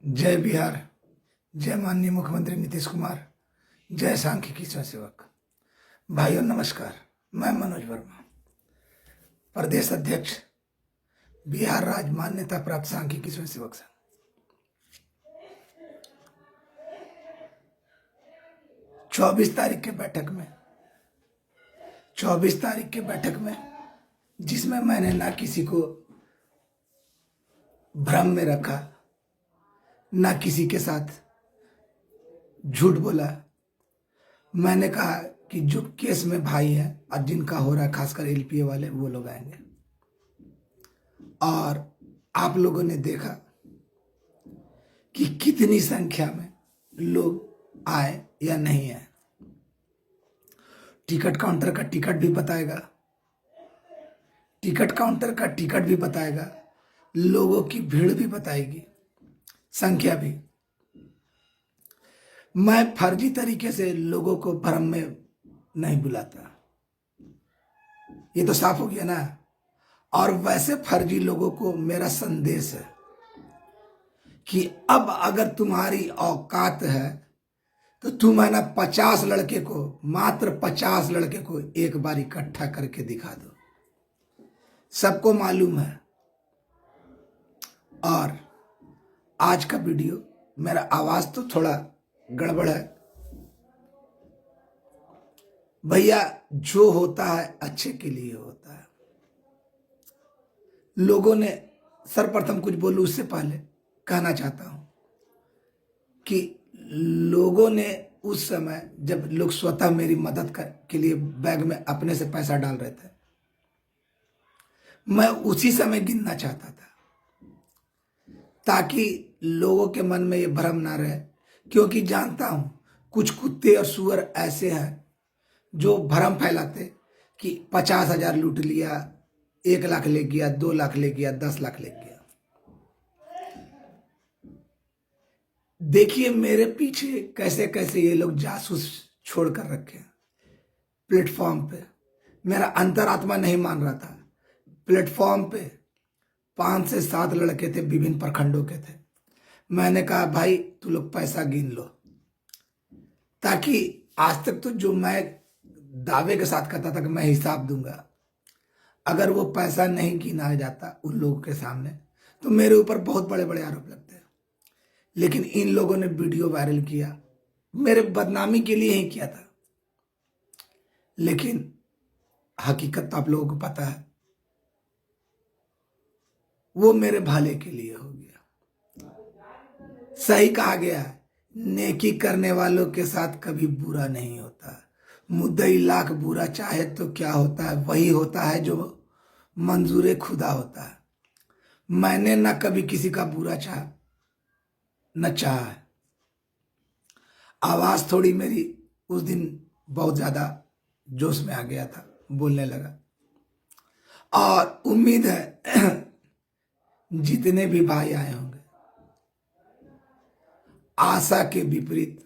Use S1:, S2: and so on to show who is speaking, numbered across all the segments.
S1: जय बिहार, जय माननीय मुख्यमंत्री नीतीश कुमार, जय सांख्यिकी स्वयंसेवक। भाइयों नमस्कार, मैं मनोज वर्मा, प्रदेश अध्यक्ष बिहार राज्य मान्यता प्राप्त सांख्यिकी स्वयंसेवक संघ। 24 तारीख के बैठक में जिसमें मैंने ना किसी को भ्रम में रखा, ना किसी के साथ झूठ बोला। मैंने कहा कि जो केस में भाई हैं और जिनका हो रहा है, खासकर एलपीए वाले, वो लोग आएंगे। और आप लोगों ने देखा कि कितनी संख्या में लोग आए या नहीं आए। टिकट काउंटर का टिकट भी बताएगा, लोगों की भीड़ भी बताएगी, संख्या भी। मैं फर्जी तरीके से लोगों को भ्रम में नहीं बुलाता, ये तो साफ हो गया ना। और वैसे फर्जी लोगों को मेरा संदेश है कि अब अगर तुम्हारी औकात है तो तुम है ना 50 लड़के को, मात्र 50 लड़के को एक बार इकट्ठा करके दिखा दो। सबको मालूम है। और आज का वीडियो, मेरा आवाज तो थोड़ा गड़बड़ है भैया, जो होता है अच्छे के लिए होता है। लोगों ने, सर्वप्रथम कुछ बोलूं उससे पहले कहना चाहता हूं कि लोगों ने उस समय जब लोग स्वतः मेरी मदद के लिए बैग में अपने से पैसा डाल रहे थे, मैं उसी समय गिनना चाहता था ताकि लोगों के मन में ये भ्रम ना रहे। क्योंकि जानता हूं कुछ कुत्ते और सुअर ऐसे हैं जो भ्रम फैलाते कि 50,000 लूट लिया, 1 लाख ले गया, 2 लाख ले गया, 10 लाख ले गया। देखिए मेरे पीछे कैसे कैसे ये लोग जासूस छोड़कर रखे हैं प्लेटफॉर्म पे। मेरा अंतरात्मा नहीं मान रहा था। प्लेटफॉर्म पे 5 से 7 लड़के थे, विभिन्न प्रखंडों के थे। मैंने कहा भाई तू लोग पैसा गिन लो, ताकि आज तक तो जो मैं दावे के साथ कहता था कि मैं हिसाब दूंगा, अगर वो पैसा नहीं गिना जाता उन लोगों के सामने तो मेरे ऊपर बहुत बड़े बड़े आरोप लगते। लेकिन इन लोगों ने वीडियो वायरल किया, मेरे बदनामी के लिए ही किया था। लेकिन हकीकत तो आप लोगों को पता है, वो मेरे भले के लिए हो गया। सही कहा गया है, नेकी करने वालों के साथ कभी बुरा नहीं होता। मुद्दई लाख बुरा चाहे तो क्या होता है, वही होता है जो मंजूर खुदा होता है। मैंने ना कभी किसी का बुरा चाहा न चाहा है। आवाज थोड़ी मेरी उस दिन बहुत ज्यादा जोश में आ गया था, बोलने लगा। और उम्मीद है जितने भी भाई आए होंगे, आशा के विपरीत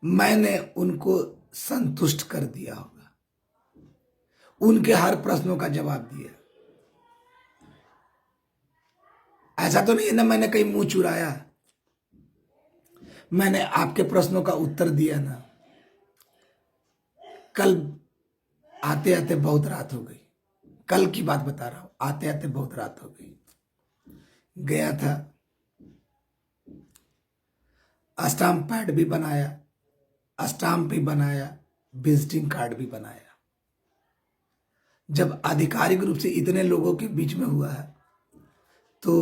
S1: मैंने उनको संतुष्ट कर दिया होगा, उनके हर प्रश्नों का जवाब दिया। ऐसा तो नहीं है ना मैंने कहीं मुंह चुराया, मैंने आपके प्रश्नों का उत्तर दिया ना। कल आते आते बहुत रात हो गई, कल की बात बता रहा हूं, आते आते बहुत रात हो गई। गया था, स्टाम्प पैड भी बनाया, स्टाम्प भी बनाया, विजिटिंग कार्ड भी बनाया। जब आधिकारिक रूप से इतने लोगों के बीच में हुआ है तो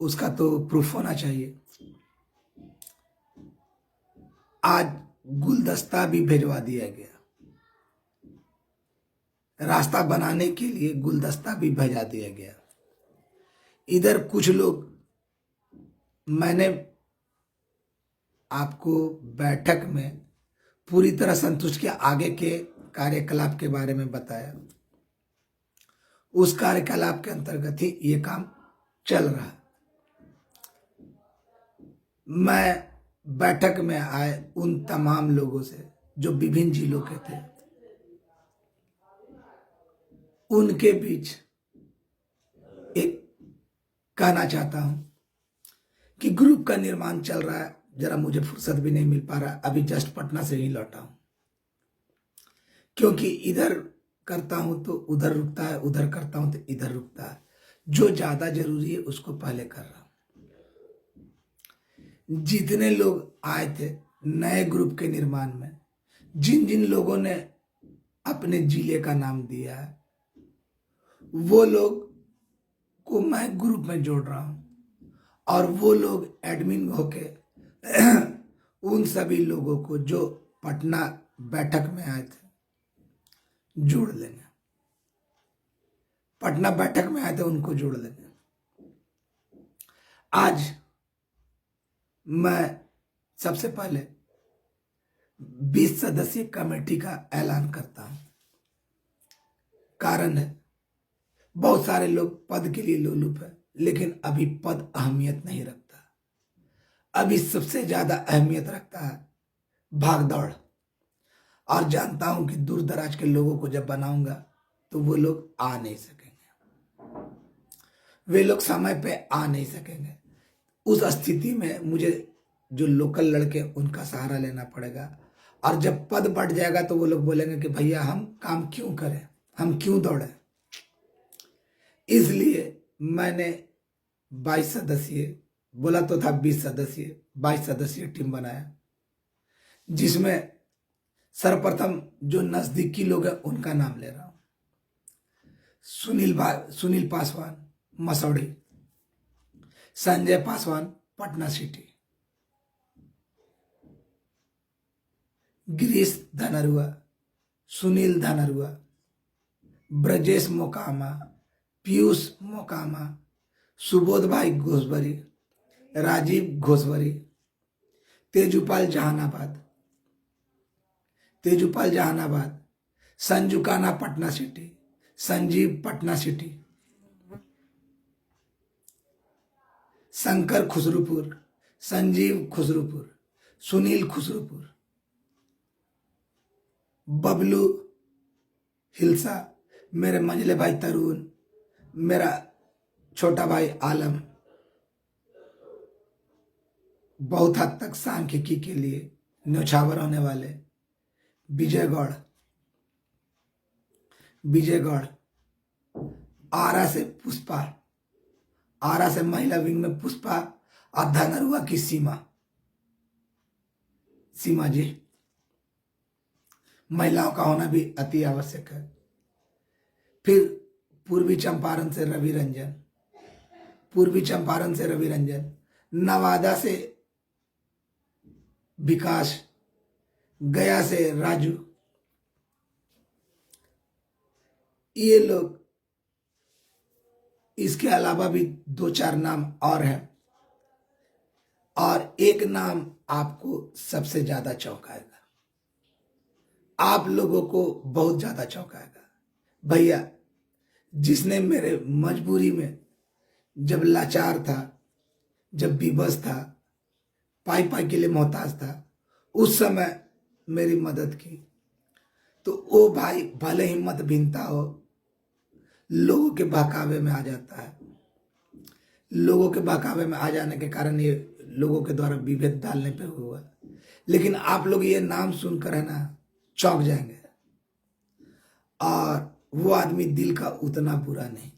S1: उसका तो प्रूफ होना चाहिए। आज गुलदस्ता भी भिजवा दिया गया, रास्ता बनाने के लिए गुलदस्ता भी भेजा दिया गया। इधर कुछ लोग, मैंने आपको बैठक में पूरी तरह संतुष्ट किया, आगे के कार्यकलाप के बारे में बताया। उस कार्यकलाप के अंतर्गत ही ये काम चल रहा है। मैं बैठक में आए उन तमाम लोगों से जो विभिन्न जिलों के थे, उनके बीच एक कहना चाहता हूं कि ग्रुप का निर्माण चल रहा है, जरा मुझे फुर्सत भी नहीं मिल पा रहा, अभी जस्ट पटना से ही लौटा हूं, क्योंकि इधर करता हूं तो उधर रुकता है, उधर करता हूं तो इधर रुकता है। जो ज्यादा जरूरी है उसको पहले कर रहा हूं। जितने लोग आए थे नए ग्रुप के निर्माण में, जिन जिन लोगों ने अपने जिले का नाम दिया है, वो लोग को मैं ग्रुप में जोड़ रहा हूं, और वो लोग एडमिन होके उन सभी लोगों को जो पटना बैठक में आए थे जोड़ लेंगे। पटना बैठक में आए थे उनको जोड़ लेंगे। आज मैं सबसे पहले 20 सदस्यीय कमेटी का ऐलान करता हूं। कारण है, बहुत सारे लोग पद के लिए लोलुप है, लेकिन अभी पद अहमियत नहीं रखता। अभी सबसे ज्यादा अहमियत रखता है भाग दौड़। और जानता हूं कि दूर दराज के लोगों को जब बनाऊंगा तो वो लोग आ नहीं सकेंगे, वे लोग समय पे आ नहीं सकेंगे। उस स्थिति में मुझे जो लोकल लड़के उनका सहारा लेना पड़ेगा। और जब पद बढ़ जाएगा तो वो लोग बोलेंगे कि भैया हम काम क्यों करें, हम क्यों दौड़े। इसलिए मैंने 22 सदस्यीय, बोला तो था 20 सदस्यीय, 22 सदस्यीय टीम बनाया, जिसमें सर्वप्रथम जो नजदीकी लोग हैं उनका नाम ले रहा हूं। सुनील पासवान मसौड़ी, संजय पासवान पटना सिटी, गिरीश धनरुआ, सुनील धनरुआ, ब्रजेश मोकामा, पीयूष मोकामा, सुबोध भाई घोषवरी, राजीव घोषवरी, तेजूपाल जहानाबाद, संजू काना पटना सिटी, संजीव पटना सिटी, शंकर खुसरूपुर, संजीव खुसरूपुर, सुनील खुसरूपुर, बबलू हिलसा, मेरे मंझले भाई तरुण, मेरा छोटा भाई आलम, बहुत हद तक सांख्यिकी के लिए न्यौछावर होने वाले विजयगढ़, आरा से पुष्पा, आरा से महिला विंग में पुष्पा, और धनरुआ की सीमा जी। महिलाओं का होना भी अति आवश्यक है। फिर पूर्वी चंपारण से रवि रंजन, नवादा से विकास, गया से राजू, ये लोग, इसके अलावा भी 2-4 नाम और हैं। और एक नाम आपको सबसे ज्यादा चौंकाएगा, आप लोगों को बहुत ज्यादा चौंकाएगा। भैया, जिसने मेरे मजबूरी में, जब लाचार था, जब विवश था, पाई के लिए मोहताज था, उस समय मेरी मदद की, तो वो भाई भले हिम्मत भिन्नता हो, लोगों के बहकावे में आ जाता है। लोगों के बहकावे में आ जाने के कारण ये लोगों के द्वारा विभेद डालने पे हुआ। लेकिन आप लोग ये नाम सुनकर है ना चौंक जाएंगे। और वो आदमी दिल का उतना बुरा नहीं,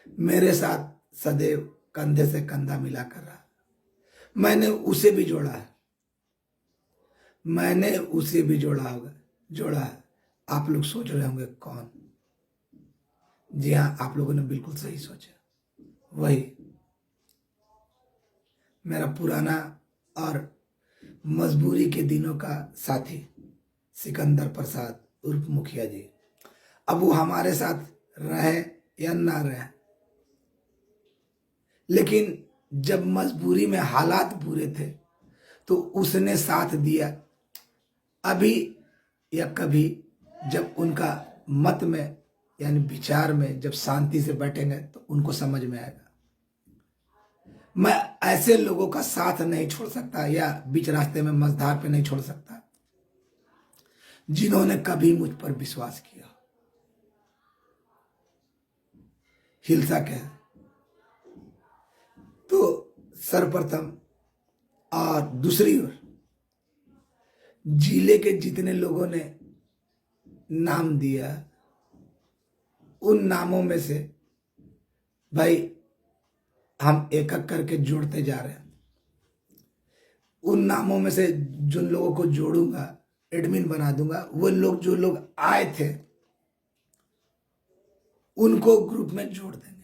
S1: मेरे साथ सदैव कंधे से कंधा मिलाकर रहा। मैंने उसे भी जोड़ा है, जोड़ा है। आप लोग सोच रहे होंगे कौन? जी हाँ, आप लोगों ने बिल्कुल सही सोचा, वही मेरा पुराना और मजबूरी के दिनों का साथी सिकंदर प्रसाद उर्फ मुखिया जी। अब वो हमारे साथ रहे या ना रहे, लेकिन जब मजबूरी में हालात बुरे थे तो उसने साथ दिया। अभी या कभी जब उनका मत में यानी विचार में जब शांति से बैठेंगे तो उनको समझ में आएगा। मैं ऐसे लोगों का साथ नहीं छोड़ सकता या बीच रास्ते में मझधार पे नहीं छोड़ सकता जिन्होंने कभी मुझ पर विश्वास किया। हिलसा क्या है? तो सर्वप्रथम, और दूसरी ओर जिले के जितने लोगों ने नाम दिया, उन नामों में से भाई हम एक एक करके जोड़ते जा रहे हैं। उन नामों में से जिन लोगों को जोड़ूंगा, एडमिन बना दूंगा, वो लोग जो लोग आए थे उनको ग्रुप में जोड़ देंगे,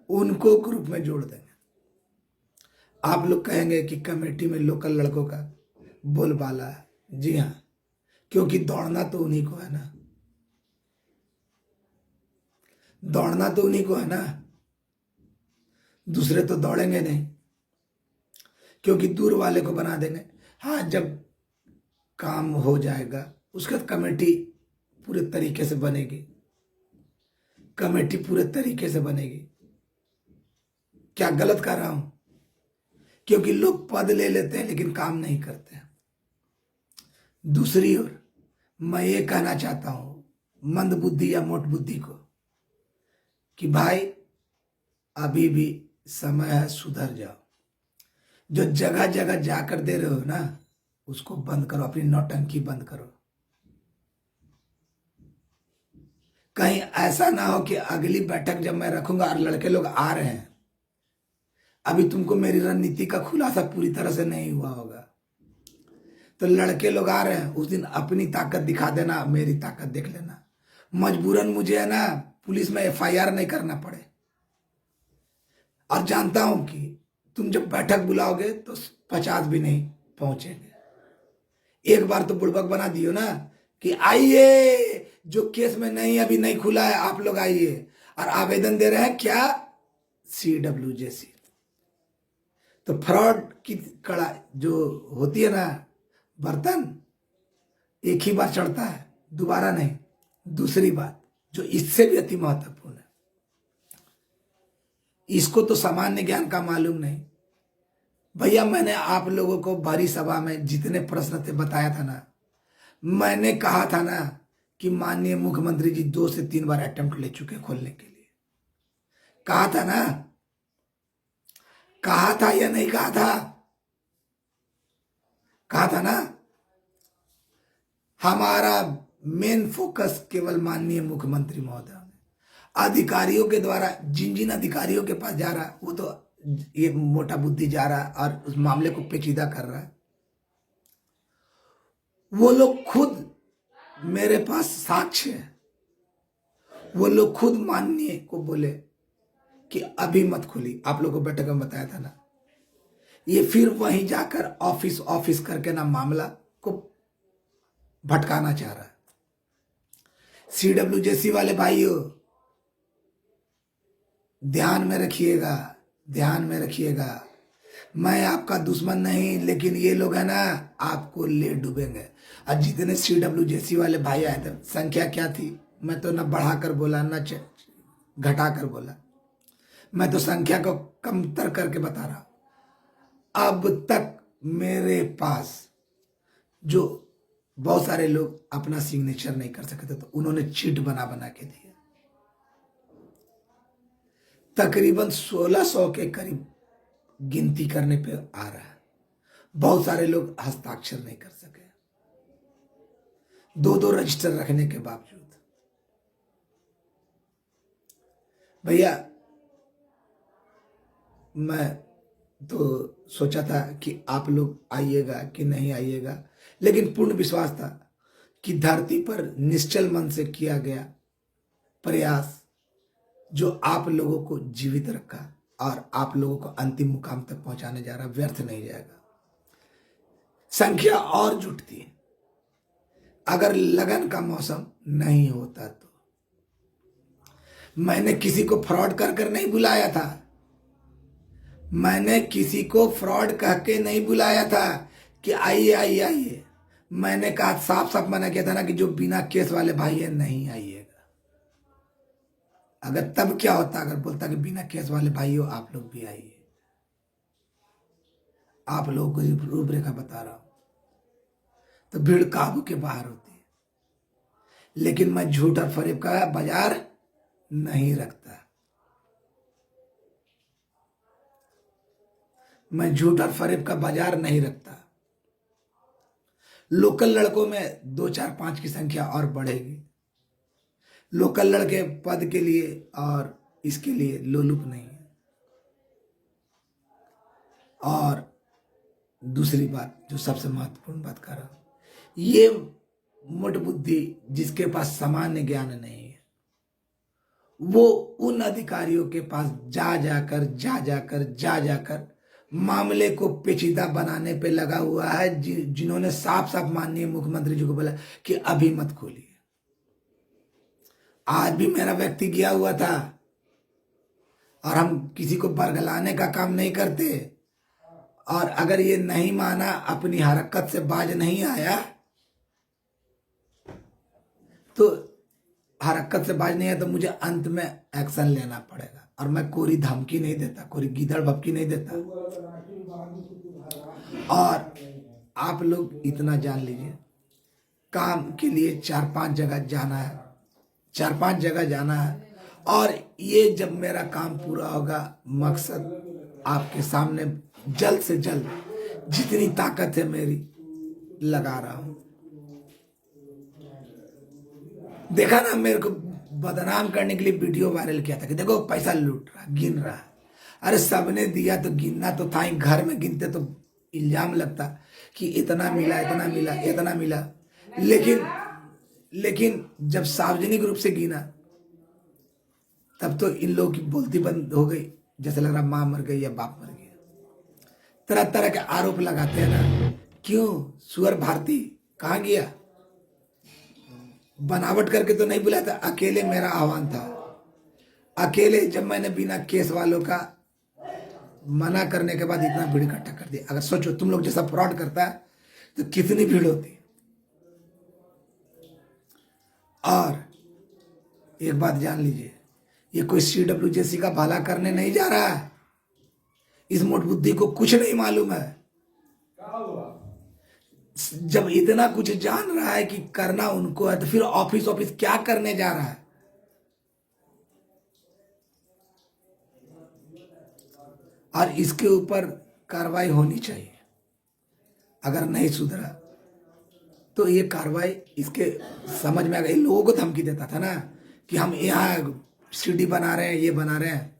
S1: उनको ग्रुप में जोड़ देंगे। आप लोग कहेंगे कि कमेटी में लोकल लड़कों का बोलबाला है। जी हाँ, क्योंकि दौड़ना तो उन्हीं को है ना, दौड़ना तो उन्हीं को है ना, दूसरे तो दौड़ेंगे नहीं, क्योंकि दूर वाले को बना देंगे। हाँ, जब काम हो जाएगा उसके बाद कमेटी पूरे तरीके से बनेगी, कमेटी पूरे तरीके से बनेगी। क्या गलत कर रहा हूं? क्योंकि लोग पद ले लेते हैं लेकिन काम नहीं करते हैं। दूसरी ओर मैं ये कहना चाहता हूं मंद बुद्धि या मोट बुद्धि को कि भाई अभी भी समय है, सुधर जाओ। जो जगह जगह जाकर दे रहे हो ना, उसको बंद करो, अपनी नौटंकी बंद करो। कहीं ऐसा ना हो कि अगली बैठक जब मैं रखूंगा और लड़के लोग आ रहे हैं, अभी तुमको मेरी रणनीति का खुलासा पूरी तरह से नहीं हुआ होगा, तो लड़के लोग आ रहे हैं, उस दिन अपनी ताकत दिखा देना, मेरी ताकत देख लेना। मजबूरन मुझे है ना पुलिस में FIR नहीं करना पड़े। और जानता हूं कि तुम जब बैठक बुलाओगे तो 50 भी नहीं पहुंचेंगे। एक बार तो बुड़बक बना दियो ना कि आइए, जो केस में नहीं अभी नहीं खुला है आप लोग आइए, और आवेदन दे रहे हैं क्या, CWJC। तो फ्रॉड की कड़ा जो होती है ना, बर्तन एक ही बार चढ़ता है, दोबारा नहीं। दूसरी बात जो इससे भी अति महत्वपूर्ण है, इसको तो सामान्य ज्ञान का मालूम नहीं। भैया मैंने आप लोगों को भरी सभा में जितने प्रश्न थे बताया था ना, मैंने कहा था ना कि माननीय मुख्यमंत्री जी 2 से 3 बार अटेम्प्ट ले चुके खोलने के लिए। कहा था ना, कहा था या नहीं कहा था? कहा था ना। हमारा मेन फोकस केवल माननीय मुख्यमंत्री महोदय ने, अधिकारियों के द्वारा जिन जिन अधिकारियों के पास जा रहा वो तो ये मोटा बुद्धि जा रहा और उस मामले को पेचीदा कर रहा है। वो लोग खुद मेरे पास साक्ष्य है, वो लोग खुद माननीय को बोले कि अभी मत खुली। आप लोगों को बैठक में बताया था ना, ये फिर वहीं जाकर ऑफिस ऑफिस करके ना मामला को भटकाना चाह रहा है। CWJC वाले भाइयों ध्यान में रखिएगा, ध्यान में रखिएगा। मैं आपका दुश्मन नहीं, लेकिन ये लोग है ना आपको ले डूबेंगे। और जितने CWJC वाले भाई आए थे, संख्या क्या थी, मैं तो ना बढ़ाकर बोला ना घटाकर बोला, मैं तो संख्या को कमतर करके बता रहा हूं। अब तक मेरे पास जो बहुत सारे लोग अपना सिग्नेचर नहीं कर सके थे, तो उन्होंने चिट बना बना के दिया। तकरीबन 1600 के करीब गिनती करने पे आ रहा है। बहुत सारे लोग हस्ताक्षर नहीं कर सके, 2-2 रजिस्टर रखने के बावजूद। भैया मैं तो सोचा था कि आप लोग आइएगा कि नहीं आइएगा, लेकिन पूर्ण विश्वास था कि धरती पर निश्चल मन से किया गया प्रयास जो आप लोगों को जीवित रखा और आप लोगों को अंतिम मुकाम तक पहुंचाने जा रहा, व्यर्थ नहीं जाएगा। संख्या और जुटती, अगर लगन का मौसम नहीं होता तो। मैंने किसी को फ्रॉड कर नहीं बुलाया था, मैंने किसी को फ्रॉड कह के नहीं बुलाया था कि आइए आइए आइए। मैंने कहा, साफ साफ मना किया था ना कि जो बिना केस वाले भाई है नहीं आइएगा। अगर तब क्या होता, अगर बोलता कि बिना केस वाले भाई हो आप लोग भी आइए। आप लोगों को रूपरेखा बता रहा हूं, तो भीड़ काबू के बाहर होती है। लेकिन मैं झूठ और फरेब का बाजार नहीं रखता। मैं झूठ और फरेब का बाजार नहीं रखता। लोकल लड़कों में 2 4 5 की संख्या और बढ़ेगी। लोकल लड़के पद के लिए और इसके लिए लोलुप नहीं है। और दूसरी बात जो सबसे महत्वपूर्ण बात कर रहा हूं, ये मोट बुद्धि जिसके पास सामान्य ज्ञान नहीं है, वो उन अधिकारियों के पास जा जाकर मामले को पेचीदा बनाने पे लगा हुआ है, जिन्होंने साफ साफ माननीय मुख्यमंत्री जी को बोला कि अभी मत खोलिए। आज भी मेरा व्यक्ति गया हुआ था, और हम किसी को बरगलाने का काम नहीं करते। और अगर ये नहीं माना, अपनी हरकत से बाज नहीं आया, तो हरकत से बाज नहीं आया तो मुझे अंत में एक्शन लेना पड़ेगा। और मैं कोई धमकी नहीं देता, कोई गीदड़ भपकी नहीं देता। और आप लोग इतना जान लीजिए, काम के लिए 4 5 जगह जाना है, 4 5 जगह जाना है। और ये जब मेरा काम पूरा होगा, मकसद आपके सामने जल्द से जल्द जितनी ताकत है मेरी लगा रहा हूं। देखा ना, मेरे को बदनाम करने के लिए वीडियो वायरल किया था कि देखो पैसा लूट रहा, गिन रहा। अरे सबने दिया तो गिनना तो था ही, घर में गिनते तो इल्जाम लगता कि इतना मिला इतना मिला इतना मिला। लेकिन जब सार्वजनिक रूप से गिना, तब तो इन लोगों की बोलती बंद हो गई। जैसे लग रहा माँ मर गई या बाप मर गया। तरह तरह के आरोप लगाते हैं ना। क्यों? सुअर भारती कहाँ गया? बनावट करके तो नहीं बुलाया था, अकेले मेरा आह्वान था। अकेले जब मैंने बिना केस वालों का मना करने के बाद इतना भीड़ इकट्ठा कर दिया। अगर सोचो तुम लोग जैसा फ्रॉड करता है तो कितनी भीड़ होती। और एक बात जान लीजिए, ये कोई CWJC का भला करने नहीं जा रहा है। इस मोट बुद्धि को कुछ नहीं मालूम है। जब इतना कुछ जान रहा है कि करना उनको है, तो फिर ऑफिस क्या करने जा रहा है? और इसके ऊपर कार्रवाई होनी चाहिए। अगर नहीं सुधरा तो ये कार्रवाई इसके समझ में आ गई। लोगों को धमकी देता था ना कि हम यहाँ सीडी बना रहे हैं, ये बना रहे हैं।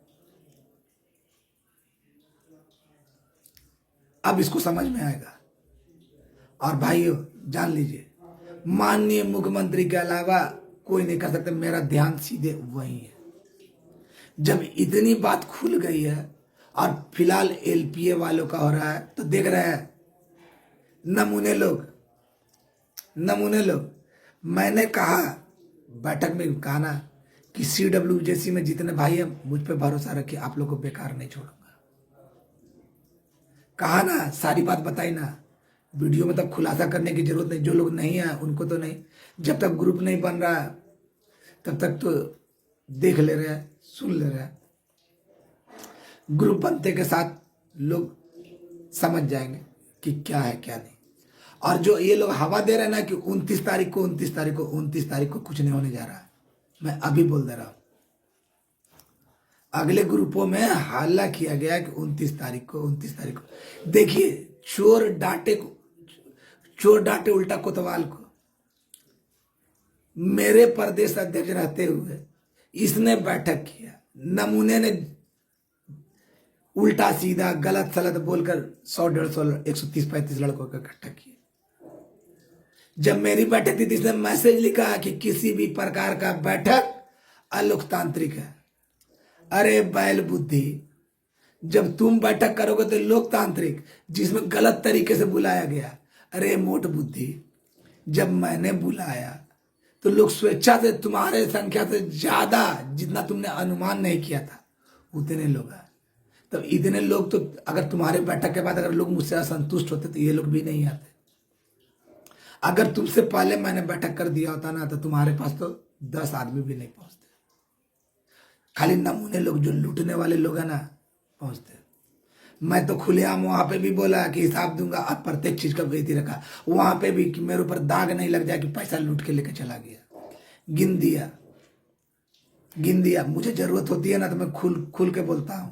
S1: अब इसको समझ में आएगा। और भाइयों जान लीजिए, माननीय मुख्यमंत्री के अलावा कोई नहीं कर सकता। मेरा ध्यान सीधे वही है। जब इतनी बात खुल गई है और फिलहाल LPA वालों का हो रहा है, तो देख रहे हैं नमूने लोग। मैंने कहा, बैठक में कहा ना कि CWJC में जितने भाई हैं मुझ पे भरोसा रखिए, आप लोग को बेकार नहीं छोड़ूंगा। कहा ना, सारी बात बताई ना। वीडियो में तब खुलासा करने की जरूरत नहीं। जो लोग नहीं है उनको तो नहीं। जब तक ग्रुप नहीं बन रहा है तब तक तो देख ले रहे हैं, सुन ले रहे हैं। ग्रुप बनते के साथ लोग समझ जाएंगे कि क्या है क्या नहीं। और जो ये लोग हवा दे रहे हैं ना कि 29 तारीख को कुछ नहीं होने जा रहा है, मैं अभी बोल दे रहा हूं। अगले ग्रुपों में हल्ला किया गया कि 29 तारीख को देखिए, चोर डांटे उल्टा कोतवाल को। मेरे प्रदेश अध्यक्ष रहते हुए इसने बैठक किया, नमूने ने उल्टा सीधा गलत सलत बोलकर 100 150 130 35 लड़कों को इकट्ठा किया। जब मेरी बैठक थी, इसने मैसेज लिखा कि किसी भी प्रकार का बैठक अलोकतांत्रिक है। अरे बैल बुद्धि, जब तुम बैठक करोगे तो लोकतांत्रिक, जिसमें गलत तरीके से बुलाया गया। अरे मोट बुद्धि, जब मैंने बुलाया तो लोग स्वेच्छा से, तुम्हारे संख्या से ज्यादा, जितना तुमने अनुमान नहीं किया था उतने लोग हैं। तब इतने लोग तो अगर तुम्हारे बैठक के बाद अगर लोग मुझसे असंतुष्ट होते तो ये लोग भी नहीं आते। अगर तुमसे पहले मैंने बैठक कर दिया होता ना, तो तुम्हारे पास तो 10 आदमी भी नहीं पहुंचते। खाली नमूने लोग, जो लूटने वाले लोग हैं ना, पहुंचते। मैं तो खुलेआम वहां पे भी बोला कि हिसाब दूंगा। अब प्रत्येक चीज का बेइज्जती रखा वहां पे भी कि मेरे ऊपर दाग नहीं लग जाए कि पैसा लूट के लेके चला गया। गिन दिया। मुझे जरूरत होती है ना तो मैं खुल के बोलता हूं।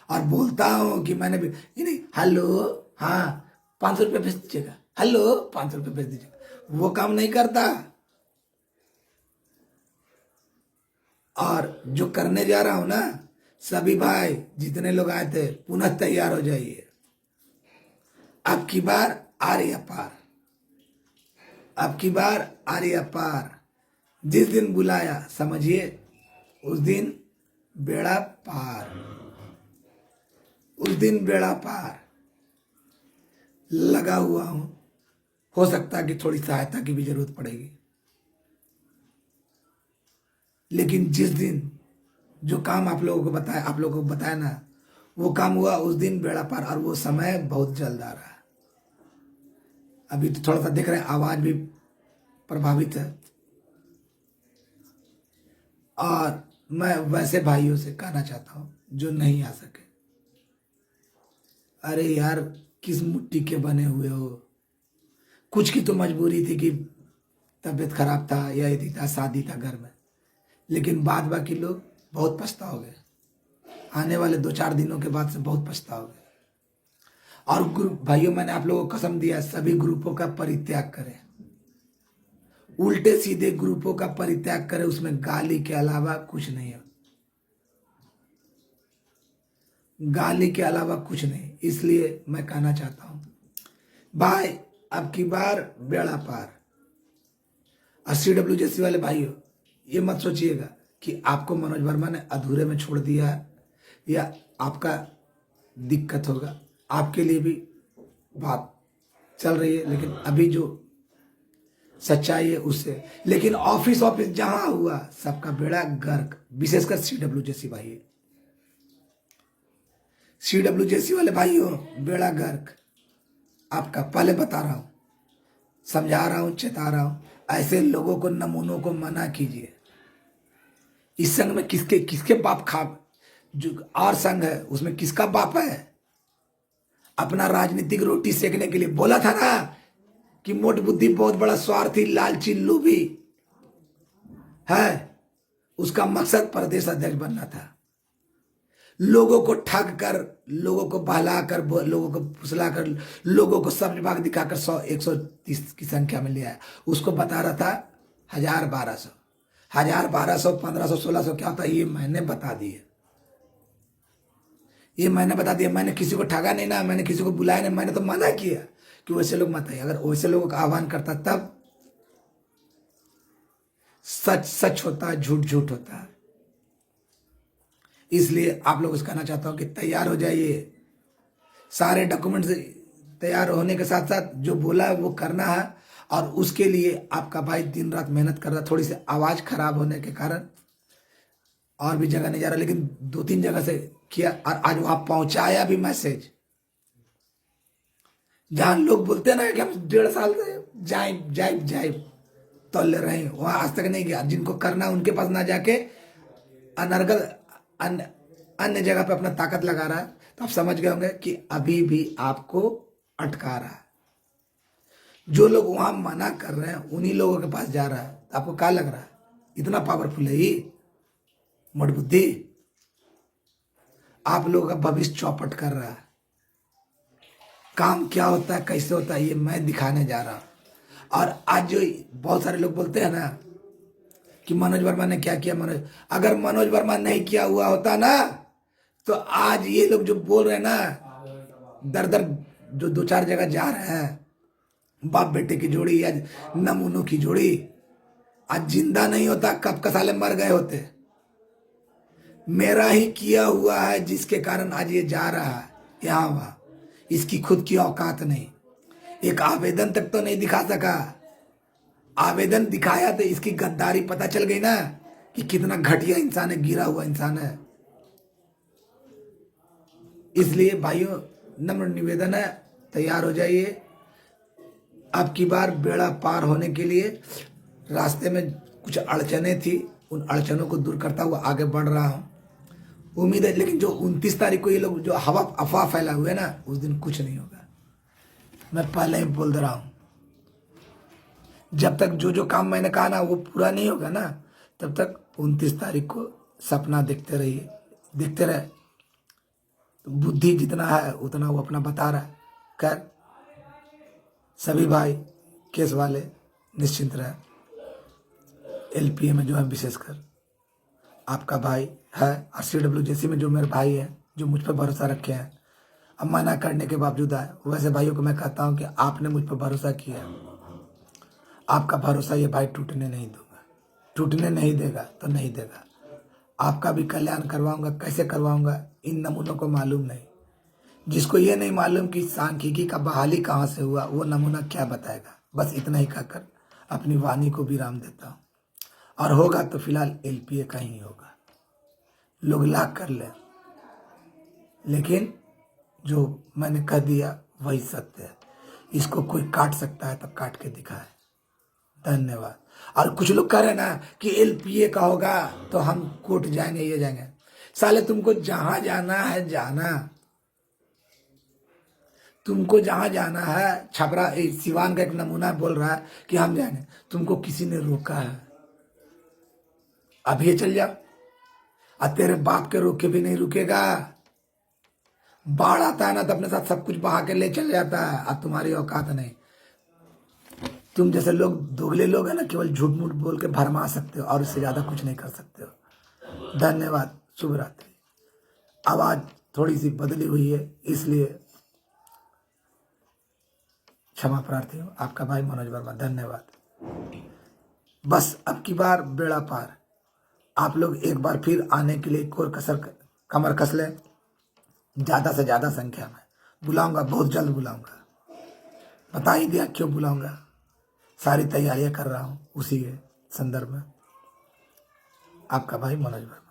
S1: और बोलता हूँ कि मैंने भी ये नहीं, हेलो, हाँ 500 रुपये भेज दीजिएगा, हेलो 500 रुपये भेज दीजिएगा, वो काम नहीं करता। और जो करने जा रहा हूं ना, सभी भाई जितने लोग आए थे पुनः तैयार हो जाइए। अब की बार आर्य पार, अब की बार आर्य पार। जिस दिन बुलाया समझिए उस दिन बेड़ा पार, उस दिन बेड़ा पार। लगा हुआ हूं, हो सकता है कि थोड़ी सहायता की भी जरूरत पड़ेगी, लेकिन जिस दिन जो काम आप लोगों को बताया, आप लोगों को बताया ना, वो काम हुआ उस दिन बेड़ा पार। और वो समय बहुत जल्द आ रहा है। अभी तो थोड़ा सा देख रहे हैं आवाज भी प्रभावित है। और मैं वैसे भाइयों से कहना चाहता हूं जो नहीं आ सके, अरे यार किस मुट्ठी के बने हुए हो। कुछ की तो मजबूरी थी कि तबीयत खराब था या यदि था शादी था घर में, लेकिन बाद बाकी लोग बहुत पछताओगे। आने वाले 2-4 दिनों के बाद से बहुत पछताओगे। और ग्रुप भाइयों, मैंने आप लोगों को कसम दिया सभी ग्रुपों का परित्याग करें, उल्टे सीधे ग्रुपों का परित्याग करें, उसमें गाली के अलावा कुछ नहीं है, गाली के अलावा कुछ नहीं। इसलिए मैं कहना चाहता हूं भाई, अब की बार बेड़ा पार। और CWJC वाले भाइयों, ये मत सोचिएगा कि आपको मनोज वर्मा ने अधूरे में छोड़ दिया है या आपका दिक्कत होगा। आपके लिए भी बात चल रही है, लेकिन अभी जो सच्चाई है उससे। लेकिन ऑफिस ऑफिस जहां हुआ सबका बेड़ा गर्क, विशेषकर CWJC भाई, CWJC वाले भाइयों बेड़ा गर्क। आपका पहले बता रहा हूं, समझा रहा हूं, चेता रहा हूं, ऐसे लोगों को, नमूनों को मना कीजिए। इस संघ में किसके किसके बाप खा, जो और संघ है उसमें किसका बाप है? अपना राजनीतिक रोटी सेकने के लिए बोला था ना कि मोट बुद्धि बहुत बड़ा स्वार्थी लालची लोभी है, उसका मकसद प्रदेश अध्यक्ष बनना था। लोगों को ठग कर, लोगों को बहला कर, लोगों को फुसला कर, लोगों को सब विभाग दिखाकर 100-130 की संख्या में ले आया। उसको बता रहा था 1000-1200, 1000-1200, 1500, 1600 क्या होता है ये मैंने बता दिए, ये मैंने बता दिया। मैंने किसी को ठगा नहीं ना, मैंने किसी को बुलाया नहीं, मैंने तो मना किया कि वैसे लोग मत आइए। अगर वैसे लोगों का आह्वान करता तब सच सच होता, झूठ झूठ होता। इसलिए आप लोगों से कहना चाहता हूं कि तैयार हो जाइए, सारे डॉक्यूमेंट्स तैयार होने के साथ साथ जो बोला है वो करना है। और उसके लिए आपका भाई दिन रात मेहनत कर रहा। थोड़ी सी आवाज खराब होने के कारण और भी जगह नहीं जा रहा, लेकिन 2-3 जगह से किया। और आज वहां पहुंचाया भी मैसेज, जहां लोग बोलते हैं ना कि हम 1.5 साल से जाए तो ले रहे हैं, वहां आज तक नहीं गया। जिनको करना उनके पास ना जाके अनर्गल अन्य जगह पे अपना ताकत लगा रहा है, तो आप समझ गए होंगे कि अभी भी आपको अटका रहा है। जो लोग वहां मना कर रहे हैं उन्हीं लोगों के पास जा रहा है। तो आपको क्या लग रहा है इतना पावरफुल है ये मोट बुद्धि? आप लोगों का भविष्य चौपट कर रहा है। काम क्या होता है, कैसे होता है, ये मैं दिखाने जा रहा हूं। और आज जो बहुत सारे लोग बोलते हैं ना कि मनोज वर्मा ने क्या किया, अगर मनोज वर्मा नहीं किया हुआ होता ना, तो आज ये लोग जो बोल रहे हैं ना, दर दर जो 2-4 जगह जा रहे हैं, बाप बेटे की जोड़ी या नमूनों की जोड़ी, आज जिंदा नहीं होता, कब का साले मर गए होते। मेरा ही किया हुआ है जिसके कारण आज ये जा रहा है यहां वहां। इसकी खुद की औकात नहीं, एक आवेदन तक तो नहीं दिखा सका। आवेदन दिखाया तो इसकी गद्दारी पता चल गई ना कि कितना घटिया इंसान है, गिरा हुआ इंसान है। इसलिए भाइयों नम्र निवेदन है, तैयार हो जाइए। अब की बार बेड़ा पार होने के लिए रास्ते में कुछ अड़चने थी, उन अड़चनों को दूर करता हुआ आगे बढ़ रहा हूं। उम्मीद है, लेकिन जो 29 तारीख को ये लोग जो हवा अफवाह फैला हुए ना, उस दिन कुछ नहीं होगा। मैं पहले ही बोल दे रहा हूं, जब तक जो जो काम मैंने कहा ना वो पूरा नहीं होगा ना, तब तक 29 तारीख को सपना देखते रहिए, देखते रहे। बुद्धि जितना है उतना वो अपना बता रहा है। खैर, सभी भाई केस वाले निश्चिंत रहे। एलपीए में जो है विशेषकर आपका भाई है, और CWJC में जो मेरे भाई है जो मुझ पर भरोसा रखे हैं, अब मना करने के बावजूद आए, वैसे भाइयों को मैं कहता हूं कि आपने मुझ पर भरोसा किया, आपका भरोसा ये भाई टूटने नहीं दूंगा, टूटने नहीं देगा तो नहीं देगा। आपका भी कल्याण करवाऊंगा, कैसे करवाऊंगा इन नमूनों को मालूम नहीं। जिसको ये नहीं मालूम कि सांख्यिकी का बहाली कहाँ से हुआ, वो नमूना क्या बताएगा। बस इतना ही कहकर अपनी वाणी को विराम देता हूँ, और होगा तो फिलहाल एलपीए का ही होगा। लोग लाख कर ले, लेकिन जो मैंने कह दिया वही सत्य है। इसको कोई काट सकता है तो काट के दिखाए। धन्यवाद। और कुछ लोग कह रहे हैं ना कि एलपीए का होगा तो हम कोर्ट जाएंगे, ये जाएंगे। साले तुमको जहां जाना है जाना, तुमको जहां जाना है। छपरा सिवान का एक नमूना बोल रहा है कि हम जाएंगे, तुमको किसी ने रोका है? अब ये चल जाओ, और तेरे बाप के रोके भी नहीं रुकेगा। बाढ़ आता है ना तो अपने साथ सब कुछ बहा के ले चल जाता है, अब तुम्हारी औकात नहीं। तुम जैसे लोग दोगले लोग हैं ना, केवल झूठ मूठ बोल के भरमा सकते हो, और उससे ज्यादा कुछ नहीं कर सकते हो। धन्यवाद। शुभ रात्रि। आवाज थोड़ी सी बदली हुई है, इसलिए क्षमा प्रार्थी हूँ। आपका भाई मनोज वर्मा। धन्यवाद। बस अब की बार बेड़ा पार। आप लोग एक बार फिर आने के लिए एक और कमर कस लें, ज्यादा से ज्यादा संख्या में बुलाऊंगा, बहुत जल्द बुलाऊंगा। बता ही दिया क्यों बुलाऊंगा, सारी तैयारियां कर रहा हूं उसी के संदर्भ में। आपका भाई मनोज वर्मा।